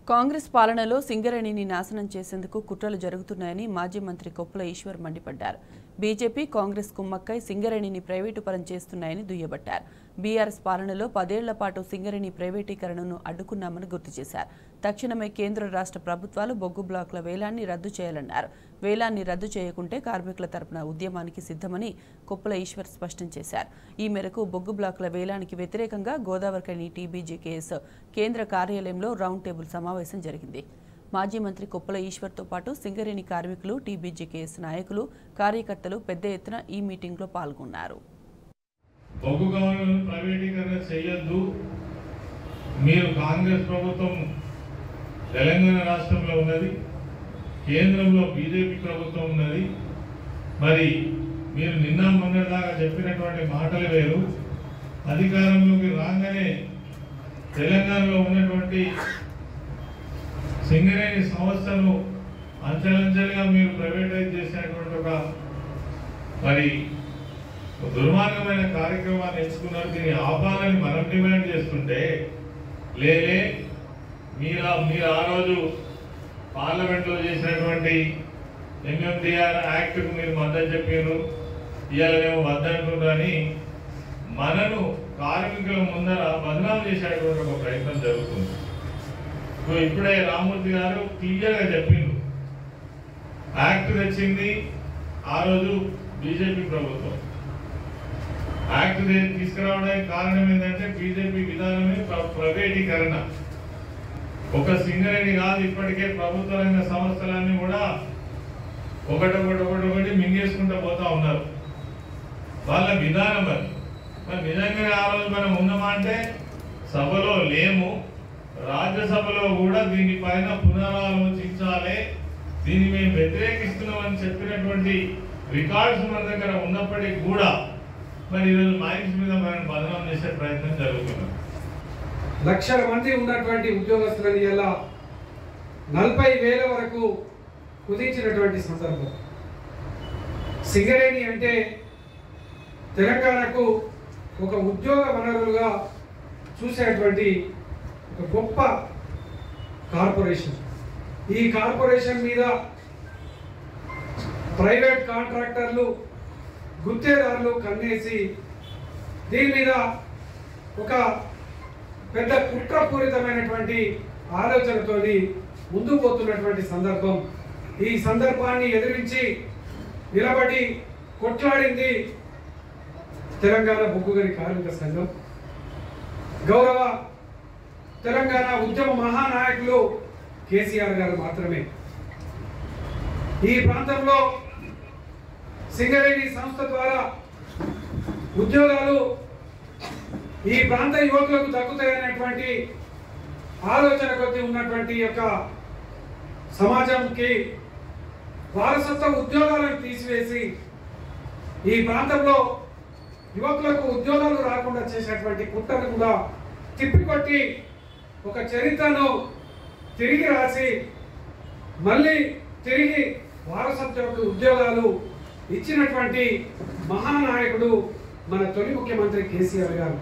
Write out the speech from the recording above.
కాంగ్రెస్ పాలనలో సింగరేణిని నాశనం చేసేందుకు కుట్రలు జరుగుతున్నాయని మాజీ మంత్రి కొప్పుల ఈశ్వర్ మండిపడ్డారు. బీజేపీ కాంగ్రెస్ కుమ్మక్కై సింగరేణిని ప్రైవేటు పరం చేస్తున్నాయని దుయ్యబట్టారు. బీఆర్ఎస్ పాలనలో 10 ఏళ్ల పాటు సింగరేణి ప్రైవేటీకరణను అడ్డుకున్నామని గుర్తు చేశారు. తక్షణమే కేంద్ర రాష్ట్ర ప్రభుత్వాలు బొగ్గు బ్లాకుల వేలాన్ని రద్దు చేయాలన్నారు. వేలాన్ని రద్దు చేయకుంటే కార్మికుల తరపున ఉద్యమానికి సిద్ధమని కొప్పుల ఈశ్వర్ స్పష్టం చేశారు. ఈ మేరకు బొగ్గు బ్లాకుల వేలానికి వ్యతిరేకంగా గోదావరిఖని టీబీజీకేఎస్ కేంద్ర కార్యాలయంలో రౌండ్ టేబుల్ సమావేశం జరిగింది. మాజీ మంత్రి కొప్పుల ఈశ్వర్తో పాటు సింగరేణి కార్మికులు, టీబీజీకేఎస్ నాయకులు, కార్యకర్తలు పెద్ద ఎత్తున ఈ మీటింగ్లో పాల్గొన్నారు. బొగ్గు గనులను ప్రైవేటీకరణ చేయొద్దు. మీరు కాంగ్రెస్ ప్రభుత్వం తెలంగాణ రాష్ట్రంలో ఉన్నది, కేంద్రంలో బీజేపీ ప్రభుత్వం ఉన్నది. మరి మీరు నిన్న మొన్నటిదాకా చెప్పినటువంటి మాటలు వేరు. అధికారంలోకి రాగానే తెలంగాణలో ఉన్నటువంటి సింగరేణి సంస్థను అంచెలంచెలుగా మీరు ప్రైవేటైజ్ చేసినటువంటి ఒక మరి దుర్మార్గమైన కార్యక్రమాన్ని ఎంచుకున్నారు. దీన్ని ఆపాలని మనం డిమాండ్ చేస్తుంటే లేలే మీరు ఆ రోజు పార్లమెంట్లో చేసినటువంటి ఎంఎండిఆర్ యాక్ట్కు మీరు మద్దతు చెప్పారు, ఇవాళ మేము వద్దంటున్నారని మనను కార్మికుల ముందర బదనాం చేసేటువంటి ఒక ప్రయత్నం జరుగుతుంది. ఇప్పుడే రామూర్తి గారు క్లియర్గా చెప్పిండ్రు, యాక్ట్ తెచ్చింది ఆ రోజు బీజేపీ ప్రభుత్వం. యాక్ట్ తీసుకురావడానికి కారణం ఏంటంటే బీజేపీ విధానమే ప్రైవేటీకరణ. ఒక సింగరేణి కాదు, ఇప్పటికే ప్రభుత్వ రంగ సంస్థలన్నీ కూడా ఒకటొకటి మింగేసుకుంటూ పోతా ఉన్నారు. వాళ్ళ విధానం అది. మరి నిజంగానే ఆ రోజు మనం ఉన్నామా అంటే సభలో లేము. రాజ్యసభలో కూడా దీనిపైన పునరాలోచించాలి, దీన్ని మేము వ్యతిరేకిస్తున్నామని చెప్పినటువంటి రికార్డ్స్ మన దగ్గర ఉన్నప్పటికీ కూడా మరి ఈరోజు మైన్స్ మీద మనం బదనాం చేసే ప్రయత్నం జరుగుతుంది. లక్షల మంది ఉన్నటువంటి ఉద్యోగస్తులని ఇలా 40,000 వరకు కుదించినటువంటి సందర్భం. సింగరేణి అంటే తెలంగాణకు ఒక ఉద్యోగ వనరులుగా చూసేటువంటి ఒక గొప్ప కార్పొరేషన్. ఈ కార్పొరేషన్ మీద ప్రైవేట్ కాంట్రాక్టర్లు, గుత్తేదారులు కన్నేసి దీని మీద ఒక పెద్ద కుట్రపూరితమైనటువంటి ఆలోచనతోని ముందుకు పోతున్నటువంటి సందర్భం. ఈ సందర్భాన్ని ఎదిరించి నిలబడి కొట్లాడింది తెలంగాణ బొగ్గుగని కార్మిక సంఘం. గౌరవ తెలంగాణ ఉద్యమ మహానాయకులు కేసీఆర్ గారు మాత్రమే. ఈ ప్రాంతంలో సింగరేణి సంస్థ ద్వారా ఉద్యోగాలు ఈ ప్రాంత యువకులకు దక్కుతాయనేటువంటి ఆలోచన కొద్ది ఉన్నటువంటి యొక్క సమాజంకి వారసత్వ ఉద్యోగాలను తీసివేసి ఈ ప్రాంతంలో యువకులకు ఉద్యోగాలు రాకుండా చేసేటువంటి కుట్రను కూడా తిప్పికొట్టి ఒక చరిత్రను తిరిగి రాసి మళ్ళీ తిరిగి వారసత్వ ఉద్యోగాలు ఇచ్చినటువంటి మహానాయకుడు మన తొలి ముఖ్యమంత్రి కేసీఆర్ గారు.